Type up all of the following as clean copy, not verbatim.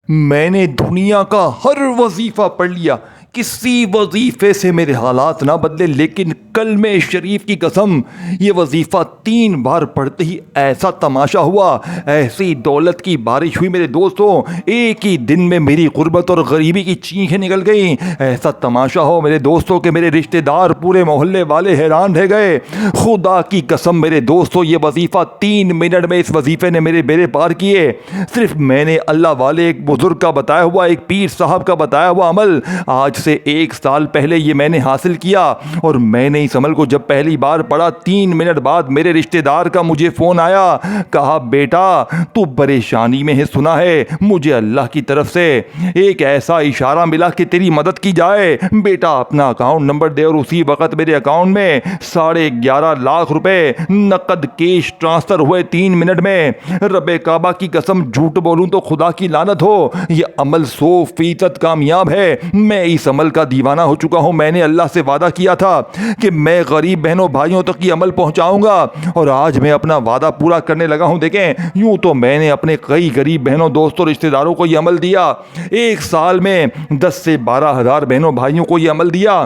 میں نے دنیا کا ہر وظیفہ پڑھ لیا، کسی وظیفے سے میرے حالات نہ بدلے، لیکن کلمہ شریف کی قسم یہ وظیفہ 3 بار پڑھتے ہی ایسا تماشا ہوا، ایسی دولت کی بارش ہوئی میرے دوستوں، ایک ہی دن میں میری غربت اور غریبی کی چینخیں نکل گئیں۔ ایسا تماشا ہو میرے دوستوں کہ میرے رشتہ دار، پورے محلے والے حیران رہ گئے۔ خدا کی قسم میرے دوستوں، یہ وظیفہ 3 منٹ میں اس وظیفے نے میرے بیڑے پار کیے۔ صرف میں نے اللہ والے ایک بزرگ کا بتایا ہوا، ایک پیر صاحب کا بتایا ہوا عمل آج سے 1 سال پہلے یہ میں نے حاصل کیا، اور میں نے اس عمل کو جب پہلی بار پڑھا 3 منٹ بعد میرے رشتہ دار کا مجھے فون آیا، کہا بیٹا تو پریشانی میں ہے، سنا ہے مجھے اللہ کی طرف سے ایک ایسا اشارہ ملا کہ تیری مدد کی جائے، بیٹا اپنا اکاؤنٹ نمبر دے۔ اور اسی وقت میرے اکاؤنٹ میں 11.5 لاکھ روپے نقد کیش ٹرانسفر ہوئے 3 منٹ میں۔ رب کعبہ کی قسم جھوٹ بولوں تو خدا کی لعنت ہو، یہ عمل 100% کامیاب ہے۔ میں اس عمل کا دیوانہ ہو چکا ہوں۔ میں نے اللہ سے وعدہ کیا تھا کہ میں غریب بہنوں بھائیوں تک یہ عمل پہنچاؤں گا، اور آج میں اپنا وعدہ پورا کرنے لگا ہوں۔ دیکھیں، یوں تو میں نے اپنے کئی غریب بہنوں دوستوں رشتہ داروں کو یہ عمل دیا، 1 سال میں 10 سے 12 ہزار بہنوں بھائیوں کو یہ عمل دیا۔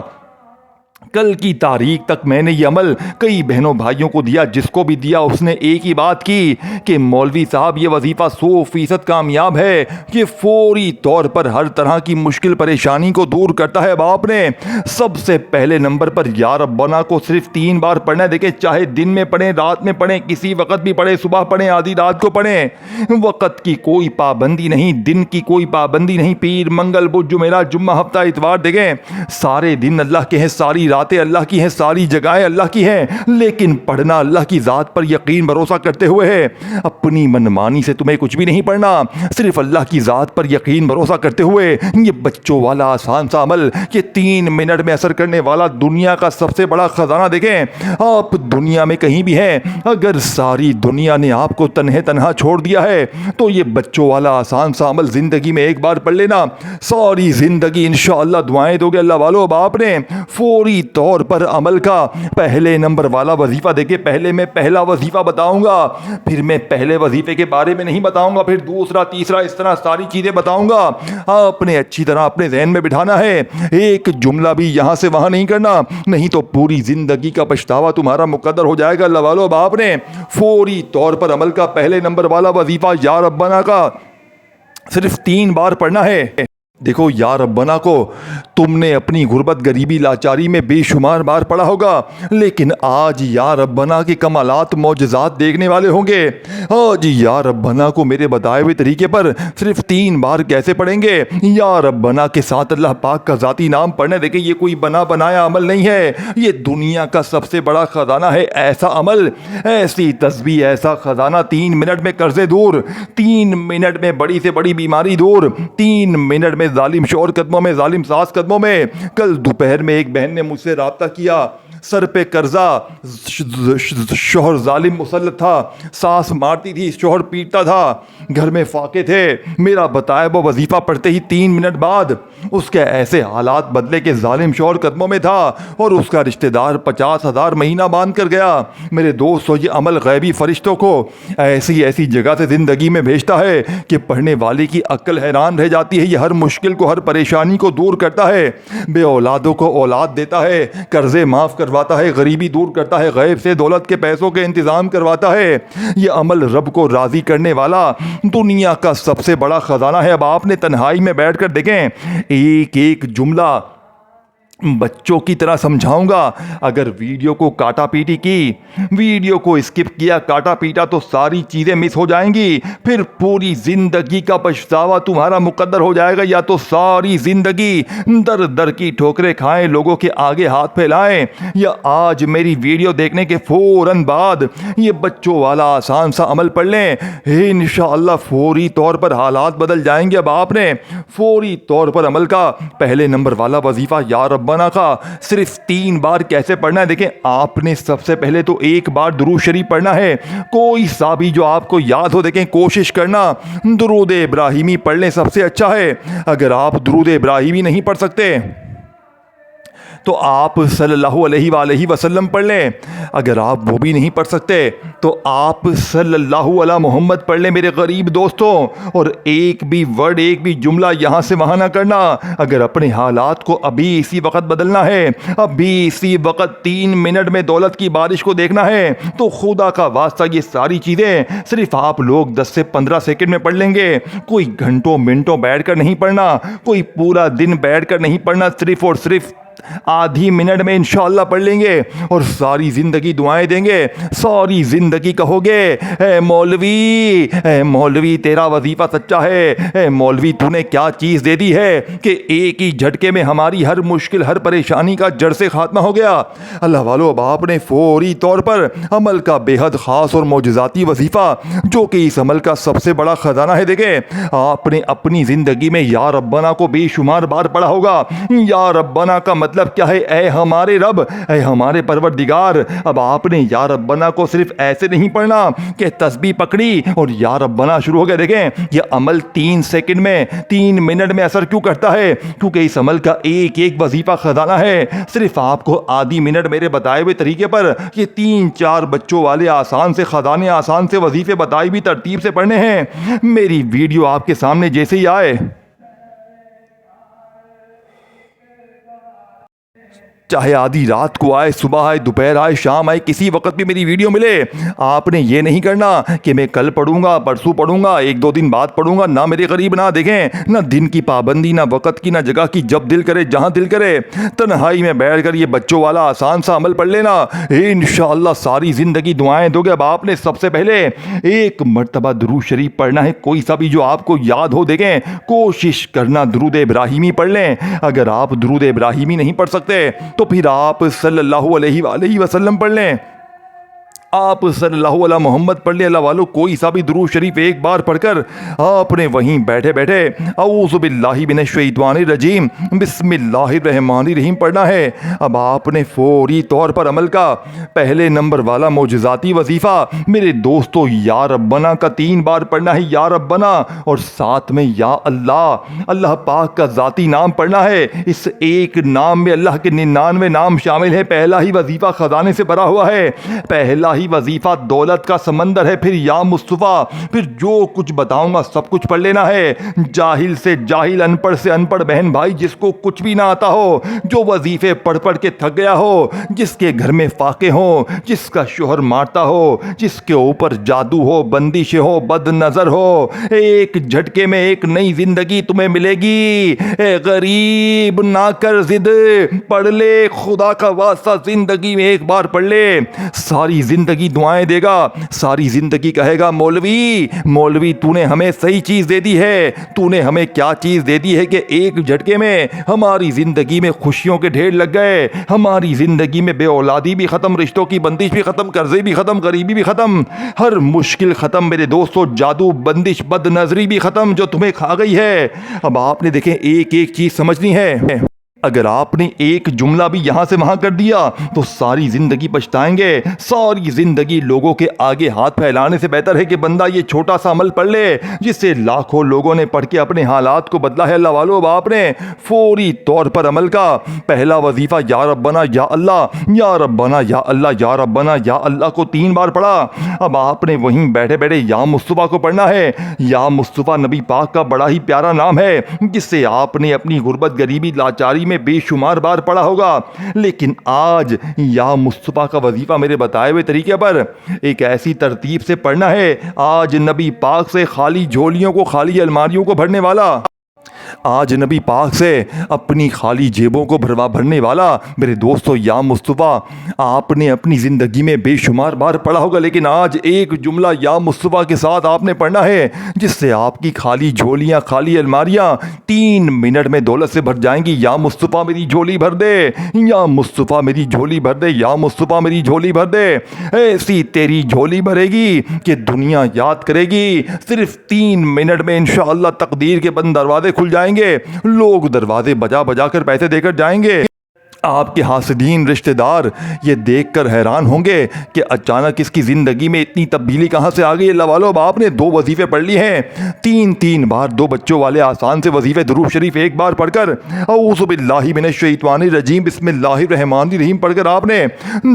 کل کی تاریخ تک میں نے یہ عمل کئی بہنوں بھائیوں کو دیا، جس کو بھی دیا اس نے ایک ہی بات کی کہ مولوی صاحب یہ وظیفہ 100% کامیاب ہے، یہ فوری طور پر ہر طرح کی مشکل پریشانی کو دور کرتا ہے۔ باپ نے سب سے پہلے نمبر پر یا ربنا کو صرف 3 بار پڑھنا ہے۔ دیکھیں، چاہے دن میں پڑھیں، رات میں پڑھیں، کسی وقت بھی پڑھیں، صبح پڑھیں، آدھی رات کو پڑھیں، وقت کی کوئی پابندی نہیں، دن کی کوئی پابندی نہیں، پیر منگل بدھ جمعرات جمعہ ہفتہ اتوار، دیکھیں سارے دن اللہ کے ہیں، ساری راتیں اللہ کی ہیں، ساری جگہیں اللہ کی ہیں، لیکن پڑھنا اللہ کی ذات پر یقین بھروسہ کرتے ہوئے ہے۔ اپنی منمانی سے تمہیں کچھ بھی نہیں پڑھنا، صرف اللہ کی ذات پر یقین بھروسہ کرتے ہوئے یہ بچوں والا آسان سا عمل، یہ 3 منٹ میں اثر کرنے والا دنیا کا سب سے بڑا خزانہ۔ دیکھیں، آپ دنیا میں کہیں بھی ہیں، اگر ساری دنیا نے آپ کو تنہا چھوڑ دیا ہے تو یہ بچوں والا آسان سا عمل زندگی میں ایک بار پڑھ لینا، ساری زندگی انشاءاللہ دعائیں دو گے۔ اللہ والو، باپ نے فوری طور پر عمل کا پہلے نمبر والا وظیفہ دیکھے، پہلے میں پہلا وظیفہ بتاؤں گا، پھر میں پہلے وظیفے کے بارے میں نہیں بتاؤں گا، پھر دوسرا تیسرا، اس طرح ساری چیزیں بتاؤں گا۔ آپ نے اچھی طرح اپنے ذہن میں بٹھانا ہے، ایک جملہ بھی یہاں سے وہاں نہیں کرنا، نہیں تو پوری زندگی کا پچھتاوا تمہارا مقدر ہو جائے گا۔ اللہ والو، باپ نے فوری طور پر عمل کا پہلے نمبر والا وظیفہ یا ربنا کا صرف 3 بار پڑھنا ہے۔ دیکھو، یا ربنا کو تم نے اپنی غربت، غریبی، لاچاری میں بے شمار بار پڑھا ہوگا، لیکن آج یا ربنا کے کمالات، معجزات دیکھنے والے ہوں گے۔ آج یا ربنا کو میرے بتائے ہوئے طریقے پر صرف 3 بار کیسے پڑھیں گے؟ یا ربنا کے ساتھ اللہ پاک کا ذاتی نام پڑھنا۔ دیکھیں، یہ کوئی بنا بنایا عمل نہیں ہے، یہ دنیا کا سب سے بڑا خزانہ ہے۔ ایسا عمل، ایسی تسبیح، ایسا خزانہ 3 منٹ میں قرضے دور، 3 منٹ میں بڑی سے بڑی بیماری دور، 3 منٹ میں ظالم شوہر قدموں میں، ظالم ساس قدموں میں۔ کل دوپہر میں ایک بہن نے مجھ سے رابطہ کیا، سر پہ قرضہ، شوہر ظالم مسلط تھا، ساس مارتی تھی، شوہر پیٹتا تھا، گھر میں فاقے تھے۔ میرا بتایا وہ وظیفہ پڑھتے ہی 3 منٹ بعد اس کے ایسے حالات بدلے کہ ظالم شوہر قدموں میں تھا، اور اس کا رشتہ دار 50,000 مہینہ باندھ کر گیا۔ میرے دوستو، یہ عمل غیبی فرشتوں کو ایسی جگہ سے زندگی میں بھیجتا ہے کہ پڑھنے والے کی عقل حیران رہ جاتی ہے۔ یہ ہر مشکل کو، ہر پریشانی کو دور کرتا ہے، بے اولادوں کو اولاد دیتا ہے، قرضے معاف کرواتا ہے، غریبی دور کرتا ہے، غیب سے دولت کے پیسوں کے انتظام کرواتا ہے۔ یہ عمل رب کو راضی کرنے والا دنیا کا سب سے بڑا خزانہ ہے۔ اب آپ نے تنہائی میں بیٹھ کر دیکھیں، ایک ایک جملہ بچوں کی طرح سمجھاؤں گا۔ اگر ویڈیو کو کاٹا پیٹی کی، ویڈیو کو اسکپ کیا، کاٹا پیٹا، تو ساری چیزیں مس ہو جائیں گی، پھر پوری زندگی کا پچھتاوا تمہارا مقدر ہو جائے گا۔ یا تو ساری زندگی در در کی ٹھوکریں کھائیں، لوگوں کے آگے ہاتھ پھیلائیں، یا آج میری ویڈیو دیکھنے کے فوراً بعد یہ بچوں والا آسان سا عمل پڑھ لیں، انشاءاللہ فوری طور پر حالات بدل جائیں گے۔ اب آپ نے فوری طور پر عمل کا پہلے نمبر والا وظیفہ یا رب ربنا کا صرف 3 بار کیسے پڑھنا ہے؟ دیکھیں، آپ نے سب سے پہلے تو 1 بار درود شریف پڑھنا ہے، کوئی سا بھی جو آپ کو یاد ہو۔ دیکھیں، کوشش کرنا درود ابراہیمی پڑھ لیں، سب سے اچھا ہے۔ اگر آپ درود ابراہیمی نہیں پڑھ سکتے تو آپ صلی اللہ علیہ وآلہ وسلم پڑھ لیں۔ اگر آپ وہ بھی نہیں پڑھ سکتے تو آپ صلی اللہ علیہ محمد پڑھ لیں میرے غریب دوستوں، اور ایک بھی ورڈ، ایک بھی جملہ یہاں سے وہاں نہ کرنا۔ اگر اپنے حالات کو ابھی اسی وقت بدلنا ہے، ابھی اسی وقت 3 منٹ میں دولت کی بارش کو دیکھنا ہے، تو خدا کا واسطہ یہ ساری چیزیں صرف آپ لوگ 10 سے 15 سیکنڈ میں پڑھ لیں گے۔ کوئی گھنٹوں منٹوں بیٹھ کر نہیں پڑھنا، کوئی پورا دن بیٹھ کر نہیں پڑھنا، صرف اور صرف آدھی منٹ میں انشاءاللہ پڑھ لیں گے، اور ساری زندگی دعائیں دیں گے، ساری زندگی کہو گے اے مولوی تیرا وظیفہ سچا ہے، اے مولوی تو نے کیا چیز دے دی ہے کہ ایک ہی جھٹکے میں ہماری ہر مشکل، ہر پریشانی کا جڑ سے خاتمہ ہو گیا۔ اللہ والو، اب آپ نے فوری طور پر عمل کا بے حد خاص اور معجزاتی وظیفہ، جو کہ اس عمل کا سب سے بڑا خزانہ ہے، دیکھیں آپ نے اپنی زندگی میں یا ربنا کو بے شمار بار پڑھا ہوگا۔ یا ربنا کا مطلب کیا ہے؟ اے ہمارے رب، اے ہمارے پروردگار۔ اب آپ نے یا ربنا کو صرف ایسے نہیں پڑھنا کہ تسبیح پکڑی اور یا ربنا شروع ہو گیا۔ دیکھیں یہ عمل 3 سیکنڈ میں، 3 منٹ میں اثر کیوں کرتا ہے؟ کیونکہ اس عمل کا ایک ایک وظیفہ خزانہ ہے۔ صرف آپ کو آدھی منٹ میرے بتائے ہوئے طریقے پر یہ 3-4 بچوں والے آسان سے خزانے، آسان سے وظیفے بتائی بھی ترتیب سے پڑھنے ہیں۔ میری ویڈیو آپ کے سامنے جیسے ہی آئے، چاہے آدھی رات کو آئے، صبح آئے، دوپہر آئے، شام آئے، کسی وقت بھی میری ویڈیو ملے، آپ نے یہ نہیں کرنا کہ میں کل پڑھوں گا، پرسوں پڑھوں گا، 1-2 دن بعد پڑھوں گا۔ نہ میرے قریب، نہ دیکھیں، نہ دن کی پابندی، نہ وقت کی، نہ جگہ کی، جب دل کرے، جہاں دل کرے، تنہائی میں بیٹھ کر یہ بچوں والا آسان سا عمل پڑھ لینا، انشاءاللہ ساری زندگی دعائیں دو گے۔ اب آپ نے سب سے پہلے ایک مرتبہ درود شریف پڑھنا ہے، کوئی سا بھی جو آپ کو یاد ہو۔ دیکھیں کوشش کرنا درود ابراہیمی پڑھ لیں۔ اگر آپ درود ابراہیمی نہیں پڑھ سکتے تو پھر آپ صلی اللہ علیہ وآلہ وسلم پڑھ لیں، آپ صلی اللہ علیہ محمد پڑھ لیں۔ اللہ والو، کوئی سا بھی درود شریف ایک بار پڑھ کر آپ نے وہیں بیٹھے بیٹھے اعوذ باللہ من الشیطان الرجیم بسم اللہ الرحمن الرحیم پڑھنا ہے۔ اب آپ نے فوری طور پر عمل کا پہلے نمبر والا معجزاتی وظیفہ میرے دوستو یا ربنا کا 3 بار پڑھنا ہے، یا ربنا، اور ساتھ میں یا اللہ، اللہ پاک کا ذاتی نام پڑھنا ہے۔ اس ایک نام میں اللہ کے 99 نام شامل ہیں۔ پہلا ہی وظیفہ خزانے سے بھرا ہوا ہے، پہلا ہی وظیفہ دولت کا سمندر ہے۔ پھر یا مصطفیٰ، پھر جو کچھ بتاؤں گا سب کچھ پڑھ لینا ہے۔ جاہل سے جاہل، ان پڑھ سے ان پڑھ بہن بھائی، جس کو کچھ بھی نہ آتا ہو، جو وظیفے پڑھ پڑھ کے تھک گیا ہو، جس کے گھر میں فاقے ہو، جس کا شوہر مارتا ہو، جس کے اوپر جادو ہو، بندشیں ہو، بد نظر ہو، ایک جھٹکے میں ایک نئی زندگی تمہیں ملے گی۔ اے غریب نہ کر ضد، پڑھ لے، خدا کا واسطہ زندگی میں ایک بار پڑھ لے، ساری زندگی دعائیں دے گا، ساری زندگی کہے گا مولوی تو نے ہمیں صحیح چیز دے دی ہے، تو نے ہمیں کیا چیز دے دی ہے کہ ایک جھٹکے میں ہماری زندگی میں خوشیوں کے ڈھیر لگ گئے، ہماری زندگی میں بے اولادی بھی ختم، رشتوں کی بندش بھی ختم، قرضے بھی ختم، غریبی بھی ختم، ہر مشکل ختم میرے دوستو، جادو، بندش، بد نظری بھی ختم جو تمہیں کھا گئی ہے۔ اب آپ نے دیکھیں ایک ایک چیز سمجھنی ہے۔ اگر آپ نے ایک جملہ بھی یہاں سے وہاں کر دیا تو ساری زندگی پچھتائیں گے، ساری زندگی لوگوں کے آگے ہاتھ پھیلانے سے بہتر ہے کہ بندہ یہ چھوٹا سا عمل پڑھ لے جس سے لاکھوں لوگوں نے پڑھ کے اپنے حالات کو بدلا ہے۔ اللہ والو، اب آپ نے فوری طور پر عمل کا پہلا وظیفہ یا ربنا یا اللہ، یا ربنا یا اللہ، یا ربنا یا اللہ کو 3 بار پڑھا۔ اب آپ نے وہیں بیٹھے بیٹھے یا مصطفیٰ کو پڑھنا ہے۔ یا مصطفیٰ نبی پاک کا بڑا ہی پیارا نام ہے جس سے آپ نے اپنی غربت، غریبی، لاچاری میں بے شمار بار پڑھا ہوگا، لیکن آج یا مصطفیٰ کا وظیفہ میرے بتائے ہوئے طریقے پر ایک ایسی ترتیب سے پڑھنا ہے، آج نبی پاک سے خالی جھولیوں کو، خالی الماریوں کو بھرنے والا، آج نبی پاک سے اپنی خالی جیبوں کو بھرنے والا میرے دوستو یا مصطفیٰ آپ نے اپنی زندگی میں بے شمار بار پڑھا ہوگا، لیکن آج ایک جملہ یا مصطفیٰ کے ساتھ آپ نے پڑھنا ہے جس سے آپ کی خالی جھولیاں، خالی الماریاں 3 منٹ میں دولت سے بھر جائیں گی۔ یا مصطفیٰ میری جھولی بھر دے، یا مصطفیٰ میری جھولی بھر دے، یا مصطفیٰ میری جھولی بھر دے، ایسی تیری جھولی بھرے گی کہ دنیا یاد کرے گی۔ صرف 3 منٹ میں انشاءاللہ تقدیر کے بند دروازے کھل جائیں گے، لوگ دروازے بجا بجا کر پیسے دے کر جائیں گے۔ آپ کے حاسدین رشتہ دار یہ دیکھ کر حیران ہوں گے کہ اچانک اس کی زندگی میں اتنی تبدیلی کہاں سے آ گئی۔ اللہ والو، اب آپ نے 2 وظیفے پڑھ لی ہیں، تین بار 2 بچوں والے آسان سے وظیفے درود شریف ایک بار پڑھ کر اعوذ باللہ من الشیطان الرجیم بسم اللہ الرحمن الرحیم پڑھ کر آپ نے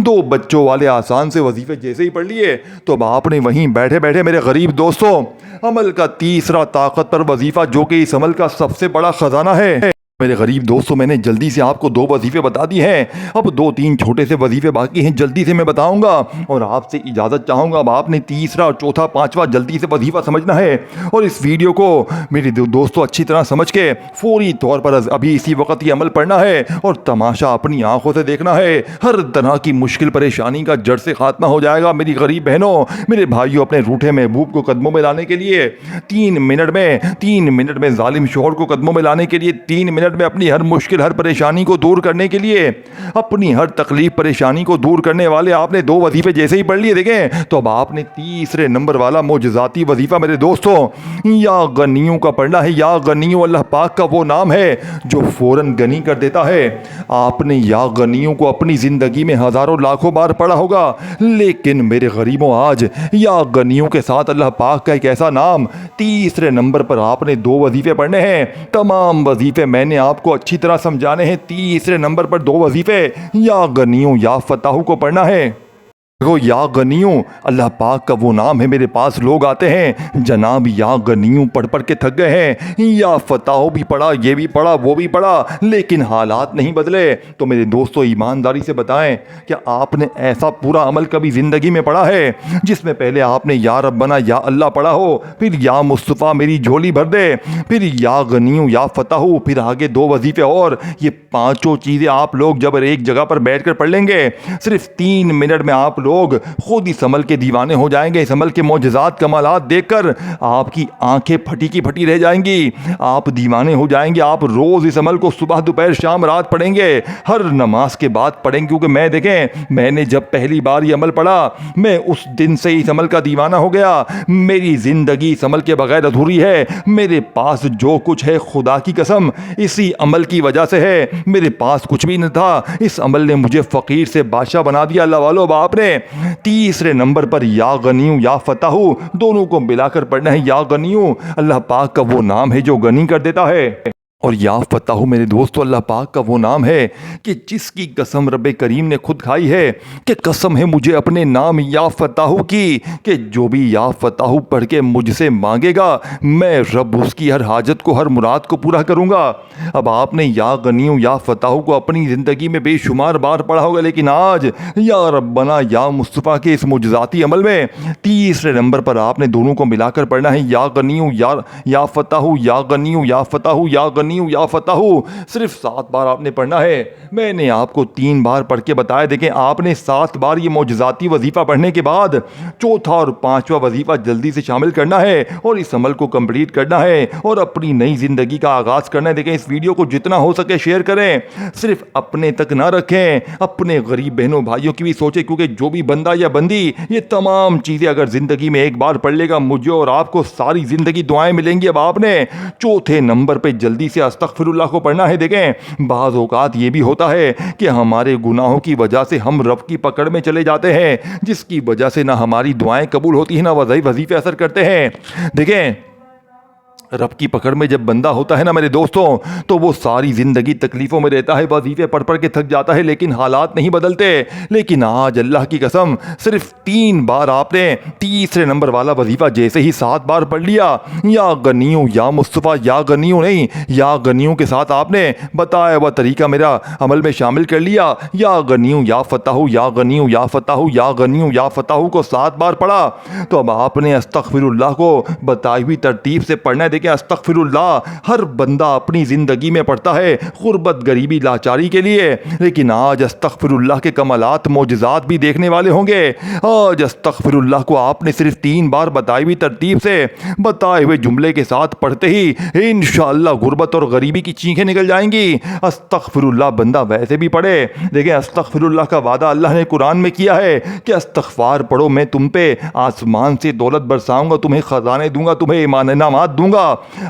2 بچوں والے آسان سے وظیفے جیسے ہی پڑھ لیے تو اب آپ نے وہیں بیٹھے بیٹھے میرے غریب دوستوں عمل کا تیسرا طاقت پر وظیفہ، جو کہ اس عمل کا سب سے بڑا خزانہ ہے، میرے غریب دوستوں میں نے جلدی سے آپ کو 2 وظیفے بتا دی ہیں، اب 2-3 چھوٹے سے وظیفے باقی ہیں، جلدی سے میں بتاؤں گا اور آپ سے اجازت چاہوں گا۔ اب آپ نے تیسرا اور چوتھا 5واں جلدی سے وظیفہ سمجھنا ہے اور اس ویڈیو کو میرے دوستوں اچھی طرح سمجھ کے فوری طور پر ابھی اسی وقت یہ عمل پڑھنا ہے اور تماشا اپنی آنکھوں سے دیکھنا ہے۔ ہر طرح کی مشکل پریشانی کا جڑ سے خاتمہ ہو جائے گا۔ میری غریب بہنوں، میرے بھائیوں، اپنے روٹھے محبوب کو قدموں میں لانے کے لیے 3 منٹ میں ظالم شوہر کو قدموں میں لانے کے لیے 3 منٹ میں اپنی ہر مشکل، ہر پریشانی کو دور کرنے کے لیے، اپنی ہر تکلیف پریشانی کو دور کرنے والے آپ نے 2 وظیفے جیسے ہی پڑھ لیے دیکھیں تو اب آپ نے تیسرے نمبر والا معجزاتی وظیفہ میرے دوستوں یا غنیوں کا پڑھنا ہے۔ یا غنیوں اللہ پاک کا وہ نام ہے جو فوراً غنی کر دیتا ہے۔ آپ نے یا غنیوں کو اپنی زندگی میں ہزاروں لاکھوں بار پڑھا ہوگا، لیکن میرے غریبوں آج یا غنیوں کے ساتھ اللہ پاک کا ایک ایسا نام تیسرے نمبر پر آپ نے 2 وظیفے پڑھنے ہیں۔ تمام وظیفے میں نے آپ کو اچھی طرح سمجھانے ہیں۔ تیسرے نمبر پر 2 وظیفے یا غنیوں یا فتحوں کو پڑھنا ہے۔ یا غنیوں اللہ پاک کا وہ نام ہے، میرے پاس لوگ آتے ہیں جناب یا غنیوں پڑھ پڑھ کے تھک گئے ہیں، یا فتحوں بھی پڑھا، یہ بھی پڑھا، وہ بھی پڑھا، لیکن حالات نہیں بدلے۔ تو میرے دوستوں ایمانداری سے بتائیں کہ آپ نے ایسا پورا عمل کبھی زندگی میں پڑھا ہے جس میں پہلے آپ نے یا ربنا یا اللہ پڑھا ہو، پھر یا مصطفیٰ میری جھولی بھر دے، پھر یا غنیوں یا فتحوں، پھر آگے 2 وظیفے اور یہ 5 چیزیں آپ لوگ جب ایک جگہ پر بیٹھ کر پڑھ لیں گے صرف 3 منٹ میں آپ لوگ خود اس عمل کے دیوانے ہو جائیں گے۔ اس عمل کے معجزات کمالات دیکھ کر آپ کی آنکھیں پھٹی کی پھٹی رہ جائیں گی، آپ دیوانے ہو جائیں گے۔ آپ روز اس عمل کو صبح دوپہر شام رات پڑھیں گے، ہر نماز کے بعد پڑھیں گے، کیونکہ میں نے جب پہلی بار یہ عمل پڑھا میں اس دن سے اس عمل کا دیوانہ ہو گیا۔ میری زندگی اس عمل کے بغیر ادھوری ہے۔ میرے پاس جو کچھ ہے خدا کی قسم اسی عمل کی وجہ سے ہے، میرے پاس کچھ بھی نہ تھا، اس عمل نے مجھے فقیر سے بادشاہ بنا دیا۔ اللہ والو، آپ نے تیسرے نمبر پر یا غنیوں یا فتحوں دونوں کو ملا کر پڑھنا ہے۔ یا غنیوں اللہ پاک کا وہ نام ہے جو غنی کر دیتا ہے، اور یا فتحوں میرے دوستو اللہ پاک کا وہ نام ہے کہ جس کی قسم رب کریم نے خود کھائی ہے کہ قسم ہے مجھے اپنے نام یا فتحوں کی کہ جو بھی یا فتحوں پڑھ کے مجھ سے مانگے گا میں رب اس کی ہر حاجت کو، ہر مراد کو پورا کروں گا۔ اب آپ نے یا غنیوں یا فتحوں کو اپنی زندگی میں بے شمار بار پڑھا ہوگا، لیکن آج یا ربنا یا مصطفیٰ کے اس معجزاتی عمل میں تیسرے نمبر پر آپ نے دونوں کو ملا کر پڑھنا ہے۔ یا غنیوں یا فتحوں، یا غنیوں یا فتحوں، یا غنیوں یا فتحوں، صرف 7 بار آپ نے پڑھنا ہے۔ میں نے آپ کو 3 بار پڑھ کے بتایا، دیکھیں آپ نے 7 بار یہ معجزاتی وظیفہ پڑھنے کے بعد چوتھا اور 5واں وظیفہ جلدی سے شامل کرنا ہے اور اس عمل کو کمپلیٹ کرنا ہے اور اپنی نئی زندگی کا آغاز کرنا ہے۔ دیکھیں اس ویڈیو کو جتنا ہو سکے شیئر کریں، صرف اپنے تک نہ رکھیں، اپنے غریب بہنوں بھائیوں کی بھی سوچیں، کیونکہ جو بھی بندہ یا بندی یہ تمام چیزیں اگر زندگی میں ایک بار پڑھ لے گا مجھے اور آپ کو ساری زندگی دعائیں ملیں گی۔ اب آپ نے چوتھے نمبر پہ جلدی سے استغفر اللہ کو پڑھنا ہے۔ دیکھیں بعض اوقات یہ بھی ہوتا ہے کہ ہمارے گناہوں کی وجہ سے ہم رب کی پکڑ میں چلے جاتے ہیں، جس کی وجہ سے نہ ہماری دعائیں قبول ہوتی ہیں نہ وظیفے اثر کرتے ہیں۔ دیکھیں رب کی پکڑ میں جب بندہ ہوتا ہے نا میرے دوستوں تو وہ ساری زندگی تکلیفوں میں رہتا ہے، وظیفے پڑھ پڑھ کے تھک جاتا ہے، لیکن حالات نہیں بدلتے۔ لیکن آج اللہ کی قسم صرف 3 بار آپ نے تیسرے نمبر والا وظیفہ جیسے ہی 7 بار پڑھ لیا، یا غنیوں یا مصطفیٰ، یا غنیوں نہیں یا غنیوں کے ساتھ آپ نے بتایا ہوا طریقہ میرا عمل میں شامل کر لیا۔ یا غنیوں یا فتحوں، یا غنیوں یا فتحوں، یا غنیوں یا فتحوں کو 7 بار پڑھا تو اب آپ نے استغفر اللہ کو بتائی ہوئی ترتیب سے پڑھنا ہے۔ کہ استغفر اللہ ہر بندہ اپنی زندگی میں پڑھتا ہے غربت، غریبی، لاچاری کے لیے، لیکن آج استغفر اللہ کے کمالات معجزات بھی دیکھنے والے ہوں گے۔ آج استغفر اللہ کو آپ نے صرف 3 بار بتائی ہوئی ترتیب سے بتائے ہوئے جملے کے ساتھ پڑھتے ہی انشاءاللہ غربت اور غریبی کی چینخیں نکل جائیں گی۔ استغفر اللہ بندہ ویسے بھی پڑھے، دیکھیں استغفر اللہ کا وعدہ اللہ نے قرآن میں کیا ہے کہ استغفار پڑھو میں تم پہ آسمان سے دولت برساؤں گا، تمہیں خزانے دوں گا، تمہیں انعامات دوں گا۔